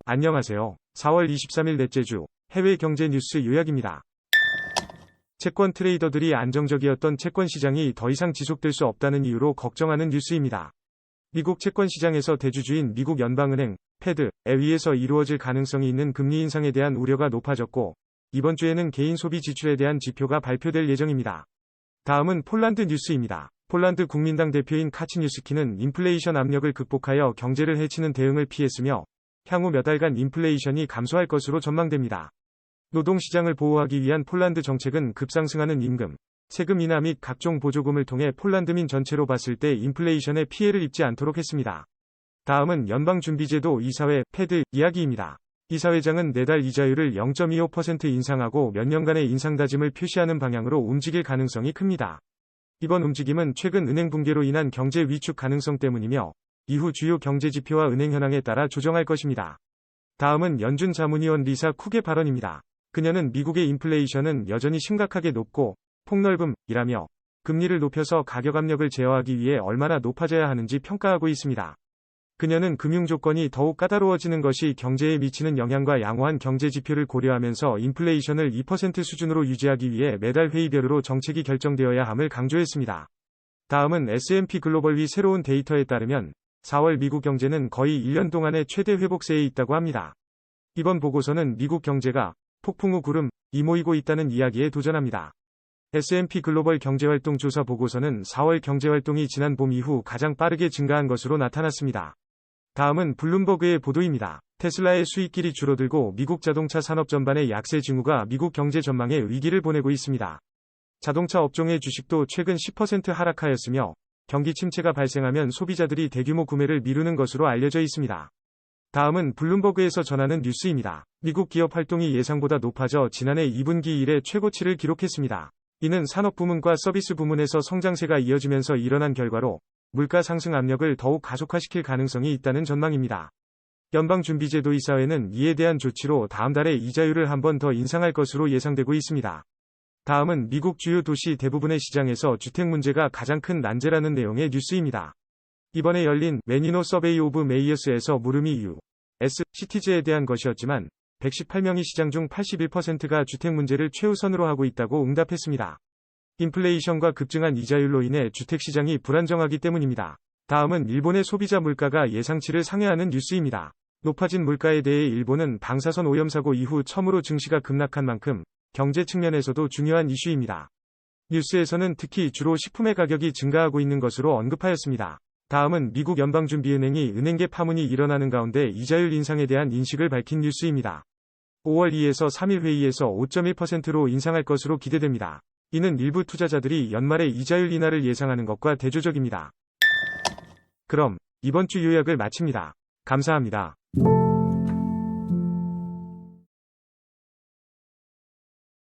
안녕하세요. 4월 23일 넷째 주 해외 경제 뉴스 요약입니다. 채권 트레이더들이 안정적이었던 채권 시장이 더 이상 지속될 수 없다는 이유로 걱정하는 뉴스입니다. 미국 채권 시장에서 대주주인 미국 연방은행, 패드에 의해서 이루어질 가능성이 있는 금리 인상에 대한 우려가 높아졌고, 이번 주에는 개인 소비 지출에 대한 지표가 발표될 예정입니다. 다음은 폴란드 뉴스입니다. 폴란드 국민당 대표인 카치뉴스키는 인플레이션 압력을 극복하여 경제를 해치는 대응을 피했으며, 향후 몇 달간 인플레이션이 감소할 것으로 전망됩니다. 노동시장을 보호하기 위한 폴란드 정책은 급상승하는 임금, 세금 인하 및 각종 보조금을 통해 폴란드민 전체로 봤을 때 인플레이션에 피해를 입지 않도록 했습니다. 다음은 연방준비제도 이사회 패드 이야기입니다. 이사회장은 내달 이자율을 0.25% 인상하고 몇 년간의 인상 다짐을 표시하는 방향으로 움직일 가능성이 큽니다. 이번 움직임은 최근 은행 붕괴로 인한 경제 위축 가능성 때문이며, 이후 주요 경제 지표와 은행 현황에 따라 조정할 것입니다. 다음은 연준 자문위원 리사 쿡의 발언입니다. 그녀는 미국의 인플레이션은 여전히 심각하게 높고 폭넓음이라며 금리를 높여서 가격 압력을 제어하기 위해 얼마나 높아져야 하는지 평가하고 있습니다. 그녀는 금융 조건이 더욱 까다로워지는 것이 경제에 미치는 영향과 양호한 경제 지표를 고려하면서 인플레이션을 2% 수준으로 유지하기 위해 매달 회의별로 정책이 결정되어야 함을 강조했습니다. 다음은 S&P 글로벌 새로운 데이터에 따르면 4월 미국 경제는 거의 1년 동안의 최대 회복세에 있다고 합니다. 이번 보고서는 미국 경제가 폭풍 후 구름이 모이고 있다는 이야기에 도전합니다. S&P 글로벌 경제활동 조사 보고서는 4월 경제활동이 지난 봄 이후 가장 빠르게 증가한 것으로 나타났습니다. 다음은 블룸버그의 보도입니다. 테슬라의 수익길이 줄어들고 미국 자동차 산업 전반의 약세 징후가 미국 경제 전망에 위기를 보내고 있습니다. 자동차 업종의 주식도 최근 10% 하락하였으며, 경기 침체가 발생하면 소비자들이 대규모 구매를 미루는 것으로 알려져 있습니다. 다음은 블룸버그에서 전하는 뉴스입니다. 미국 기업 활동이 예상보다 높아져 지난해 2분기 이래 최고치를 기록했습니다. 이는 산업 부문과 서비스 부문에서 성장세가 이어지면서 일어난 결과로 물가 상승 압력을 더욱 가속화시킬 가능성이 있다는 전망입니다. 연방준비제도 이사회는 이에 대한 조치로 다음 달에 이자율을 한 번 더 인상할 것으로 예상되고 있습니다. 다음은 미국 주요 도시 대부분의 시장에서 주택 문제가 가장 큰 난제라는 내용의 뉴스입니다. 이번에 열린 매니노 서베이 오브 메이어스에서 물음이 U.S. 시티즈에 대한 것이었지만 118명이 시장 중 81%가 주택 문제를 최우선으로 하고 있다고 응답했습니다. 인플레이션과 급증한 이자율로 인해 주택 시장이 불안정하기 때문입니다. 다음은 일본의 소비자 물가가 예상치를 상회하는 뉴스입니다. 높아진 물가에 대해 일본은 방사선 오염 사고 이후 처음으로 증시가 급락한 만큼 경제 측면에서도 중요한 이슈입니다. 뉴스에서는 특히 주로 식품의 가격이 증가하고 있는 것으로 언급하였습니다. 다음은 미국 연방준비은행이 은행계 파문이 일어나는 가운데 이자율 인상에 대한 인식을 밝힌 뉴스입니다. 5월 2에서 3일 회의에서 5.1%로 인상할 것으로 기대됩니다. 이는 일부 투자자들이 연말에 이자율 인하를 예상하는 것과 대조적입니다. 그럼 이번 주 요약을 마칩니다. 감사합니다.